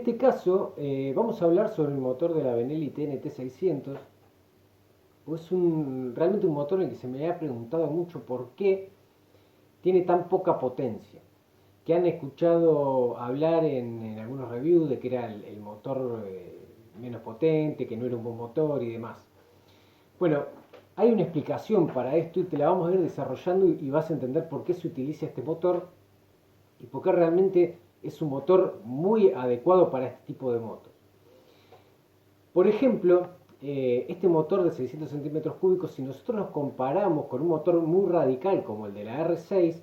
este caso vamos a hablar sobre el motor de la Benelli TNT 600. Es realmente un motor en el que se me ha preguntado mucho por qué tiene tan poca potencia. Que han escuchado hablar en algunos reviews de que era el motor menos potente, que no era un buen motor y demás. Bueno, hay una explicación para esto y te la vamos a ir desarrollando y vas a entender por qué se utiliza este motor y por qué realmente es un motor muy adecuado para este tipo de motos. Por ejemplo, este motor de 600 centímetros cúbicos, si nosotros nos comparamos con un motor muy radical como el de la R6,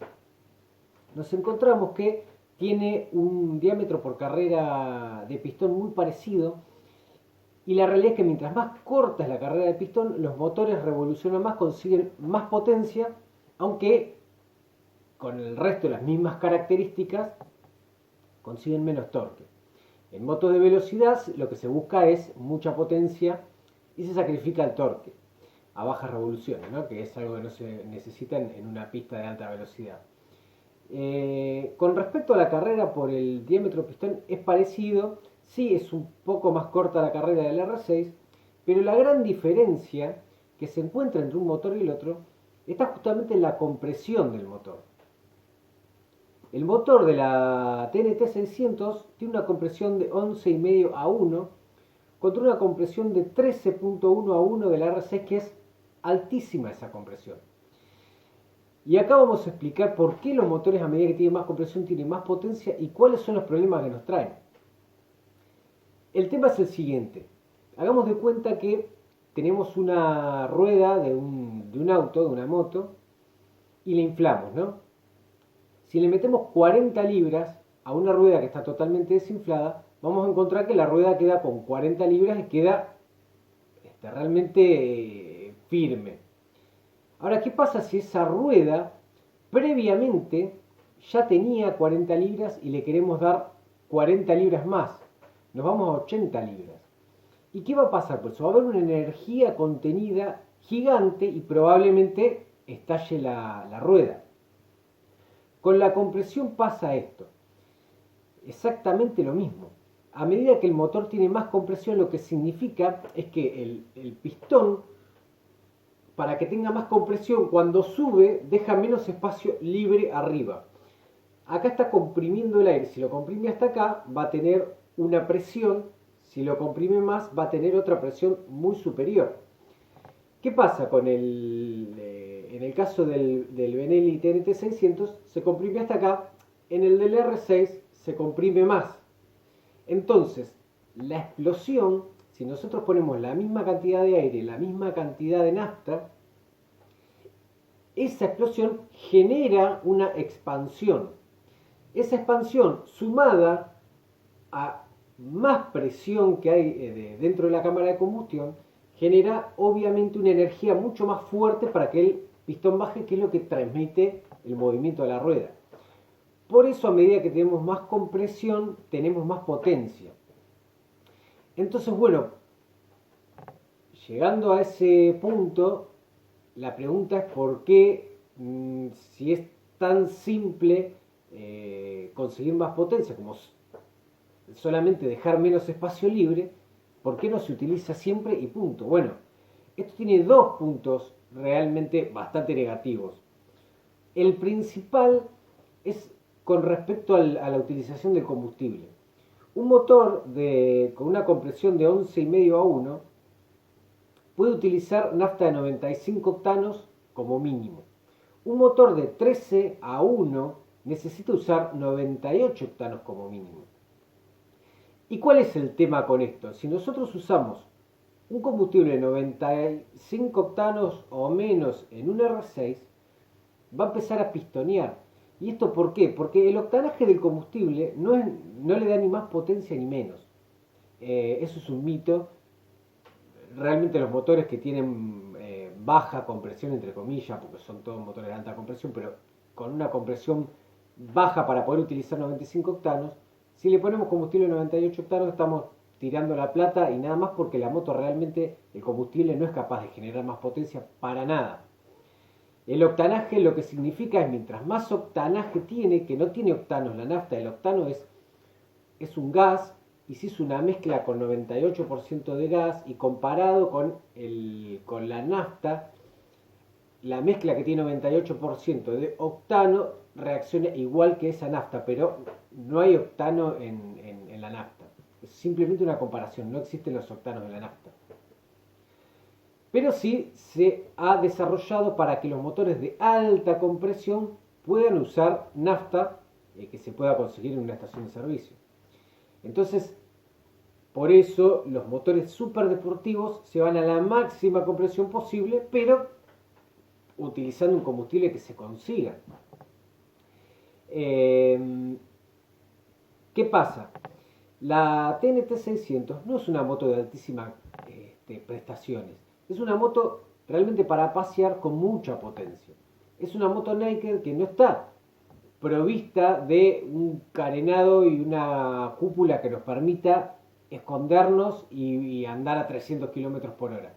nos encontramos que tiene un diámetro por carrera de pistón muy parecido, y la realidad es que mientras más corta es la carrera de pistón, los motores revolucionan más, consiguen más potencia, aunque con el resto de las mismas características consiguen menos torque. En motos de velocidad lo que se busca es mucha potencia y se sacrifica el torque a bajas revoluciones, ¿no? Que es algo que no se necesita en una pista de alta velocidad. Con respecto a la carrera por el diámetro pistón es parecido, sí es un poco más corta la carrera del R6, pero la gran diferencia que se encuentra entre un motor y el otro está justamente en la compresión del motor. El motor de la TNT 600 tiene una compresión de 11,5 a 1 contra una compresión de 13,1 a 1 de la R6, que es altísima esa compresión. Y acá vamos a explicar por qué los motores a medida que tienen más compresión tienen más potencia y cuáles son los problemas que nos traen. El tema es el siguiente. Hagamos de cuenta que tenemos una rueda de un auto, de una moto, y la inflamos, ¿no? Si le metemos 40 libras a una rueda que está totalmente desinflada, vamos a encontrar que la rueda queda con 40 libras y queda realmente firme. Ahora, ¿qué pasa si esa rueda previamente ya tenía 40 libras y le queremos dar 40 libras más? Nos vamos a 80 libras. ¿Y qué va a pasar? Pues va a haber una energía contenida gigante y probablemente estalle la rueda. Con la compresión pasa esto. Exactamente lo mismo. A medida que el motor tiene más compresión, lo que significa es que el pistón, para que tenga más compresión, cuando sube, deja menos espacio libre arriba. Acá está comprimiendo el aire. Si lo comprime hasta acá, va a tener una presión. Si lo comprime más, va a tener otra presión muy superior. ¿Qué pasa con en el caso del Benelli TNT 600? Se comprime hasta acá. En el del R6 se comprime más. Entonces, la explosión, si nosotros ponemos la misma cantidad de aire, la misma cantidad de nafta, esa explosión genera una expansión. Esa expansión, sumada a más presión que hay dentro de la cámara de combustión, genera obviamente una energía mucho más fuerte para que el pistón baje, que es lo que transmite el movimiento de la rueda. Por eso, a medida que tenemos más compresión, tenemos más potencia. Entonces, bueno, llegando a ese punto, la pregunta es por qué, si es tan simple conseguir más potencia como solamente dejar menos espacio libre, ¿por qué no se utiliza siempre y punto? Bueno, esto tiene dos puntos realmente bastante negativos. El principal es con respecto a la utilización del combustible. Un motor con una compresión de 11,5 a 1 puede utilizar nafta de 95 octanos como mínimo. Un motor de 13 a 1 necesita usar 98 octanos como mínimo. ¿Y cuál es el tema con esto? Si nosotros usamos un combustible de 95 octanos o menos en un R6, va a empezar a pistonear. ¿Y esto por qué? Porque el octanaje del combustible no le da ni más potencia ni menos. Eso es un mito. Realmente los motores que tienen baja compresión, entre comillas, porque son todos motores de alta compresión, pero con una compresión baja para poder utilizar 95 octanos, si le ponemos combustible de 98 octanos estamos tirando la plata y nada más, porque la moto realmente, el combustible no es capaz de generar más potencia para nada. El octanaje lo que significa es, mientras más octanaje tiene, que no tiene octanos la nafta, el octano es un gas y se hizo una mezcla con 98% de gas y comparado con la nafta, la mezcla que tiene 98% de octano reacciona igual que esa nafta, pero no hay octano en la nafta. Es simplemente una comparación, no existen los octanos de la nafta. Pero sí se ha desarrollado para que los motores de alta compresión puedan usar nafta que se pueda conseguir en una estación de servicio. Entonces, por eso los motores superdeportivos se van a la máxima compresión posible, pero utilizando un combustible que se consiga. ¿Qué pasa? La TNT 600 no es una moto de altísimas prestaciones. Es una moto realmente para pasear con mucha potencia. Es una moto naked que no está provista de un carenado y una cúpula que nos permita escondernos y andar a 300 km por hora.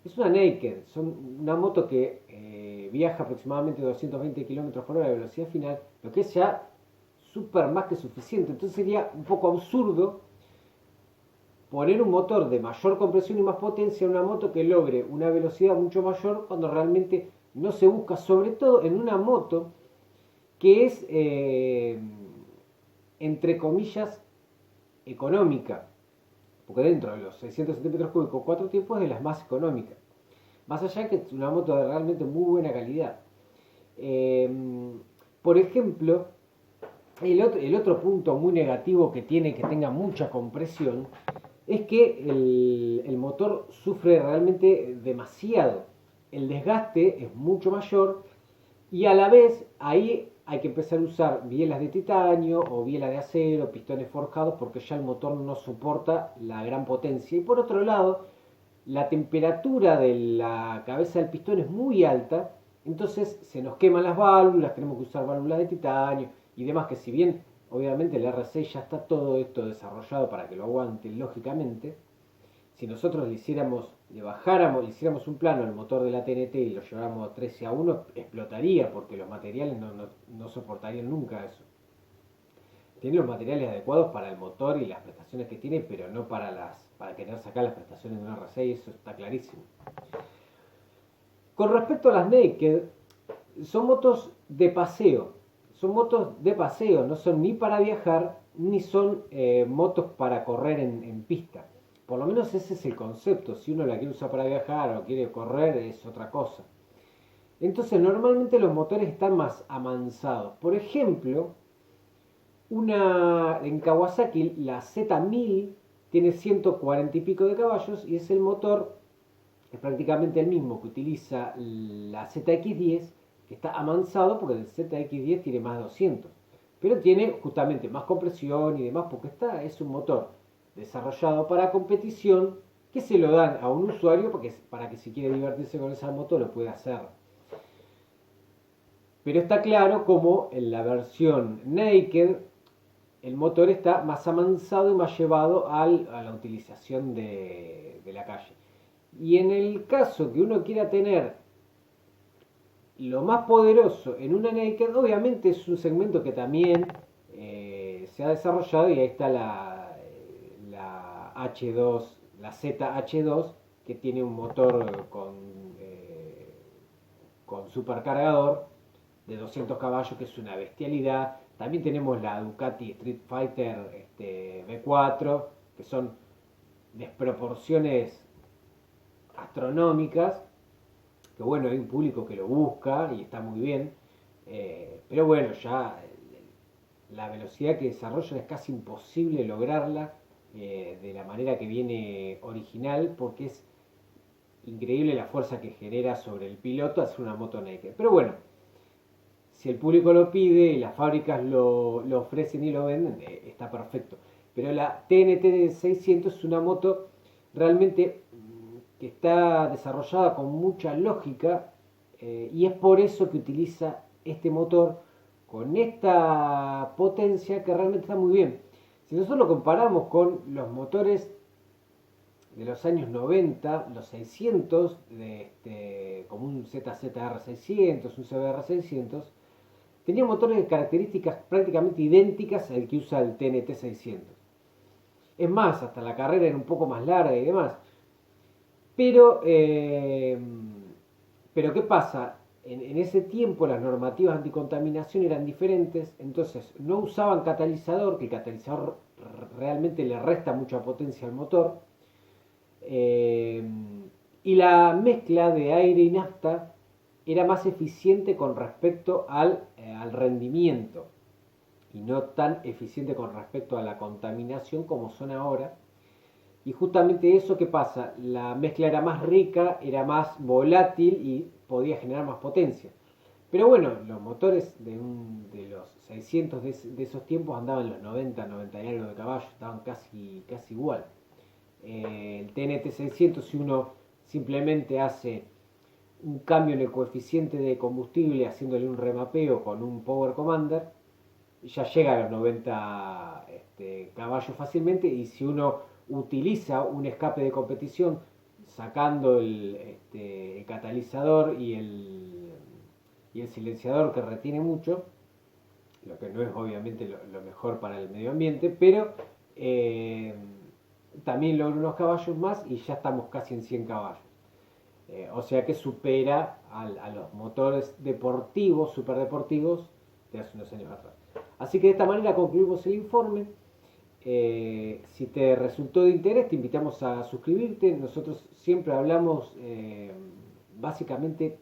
Es una naked, una moto que viaja aproximadamente 220 km por hora de velocidad final, lo que es ya súper más que suficiente. Entonces sería un poco absurdo poner un motor de mayor compresión y más potencia en una moto que logre una velocidad mucho mayor cuando realmente no se busca, sobre todo en una moto que es, entre comillas, económica, porque dentro de los 600 centímetros cúbicos 4 tiempos es de las más económicas. Más allá que es una moto de realmente muy buena calidad. Por ejemplo, el otro punto muy negativo que tiene que tenga mucha compresión es que el motor sufre realmente demasiado. El desgaste es mucho mayor y a la vez ahí hay que empezar a usar bielas de titanio o bielas de acero, pistones forjados, porque ya el motor no soporta la gran potencia. Y por otro lado, la temperatura de la cabeza del pistón es muy alta, entonces se nos queman las válvulas, tenemos que usar válvulas de titanio y demás, que si bien obviamente el R6 ya está todo esto desarrollado para que lo aguante lógicamente, si nosotros le hiciéramos un plano al motor de la TNT y lo lleváramos a 13-1, explotaría porque los materiales no soportarían nunca eso. Tiene los materiales adecuados para el motor y las prestaciones que tiene, pero no para querer sacar las prestaciones de un R6, eso está clarísimo. Con respecto a las Naked, son motos de paseo. Son motos de paseo, no son ni para viajar, ni son motos para correr en pista. Por lo menos ese es el concepto. Si uno la quiere usar para viajar o quiere correr, es otra cosa. Entonces, normalmente los motores están más amansados. Por ejemplo, en Kawasaki, la Z1000 tiene 140 y pico de caballos y es el motor, es prácticamente el mismo que utiliza la ZX10, que está amansado porque el ZX10 tiene más de 200. Pero tiene justamente más compresión y demás porque es un motor desarrollado para competición que se lo dan a un usuario para que si quiere divertirse con esa moto lo pueda hacer. Pero está claro como en la versión Naked el motor está más amansado y más llevado a la utilización de la calle. Y en el caso que uno quiera tener lo más poderoso en una Naked, obviamente es un segmento que también se ha desarrollado y ahí está la H2, la ZH2, que tiene un motor con supercargador de 200 caballos, que es una bestialidad. También tenemos la Ducati Street Fighter V4, que son desproporciones astronómicas, que bueno, hay un público que lo busca y está muy bien, pero bueno, ya la velocidad que desarrollan es casi imposible lograrla de la manera que viene original, porque es increíble la fuerza que genera sobre el piloto hacer una moto naked. Pero bueno, si el público lo pide y las fábricas lo ofrecen y lo venden, está perfecto. Pero la TNT 600 es una moto realmente que está desarrollada con mucha lógica y es por eso que utiliza este motor con esta potencia que realmente está muy bien. Si nosotros lo comparamos con los motores de los años 90, los 600, como un ZZR 600, un CBR 600, tenía motores de características prácticamente idénticas al que usa el TNT 600. Es más, hasta la carrera era un poco más larga y demás. Pero, pero ¿qué pasa? En ese tiempo las normativas anticontaminación eran diferentes, entonces no usaban catalizador, que el catalizador realmente le resta mucha potencia al motor, eh, y la mezcla de aire y nafta era más eficiente con respecto al rendimiento y no tan eficiente con respecto a la contaminación como son ahora. Y justamente eso, ¿qué pasa? La mezcla era más rica, era más volátil y podía generar más potencia. Pero bueno, los motores de los 600 de esos tiempos andaban en los 90, 90 y algo de caballos, estaban casi igual. El TNT 600, si uno simplemente hace un cambio en el coeficiente de combustible haciéndole un remapeo con un Power Commander, ya llega a los 90 caballos fácilmente. Y si uno utiliza un escape de competición sacando el catalizador y el silenciador que retiene mucho, lo que no es obviamente lo mejor para el medio ambiente, pero también logra unos caballos más y ya estamos casi en 100 caballos. O sea que supera a los motores deportivos, superdeportivos de hace unos años atrás. Así que de esta manera concluimos el informe. Si te resultó de interés, te invitamos a suscribirte. Nosotros siempre hablamos básicamente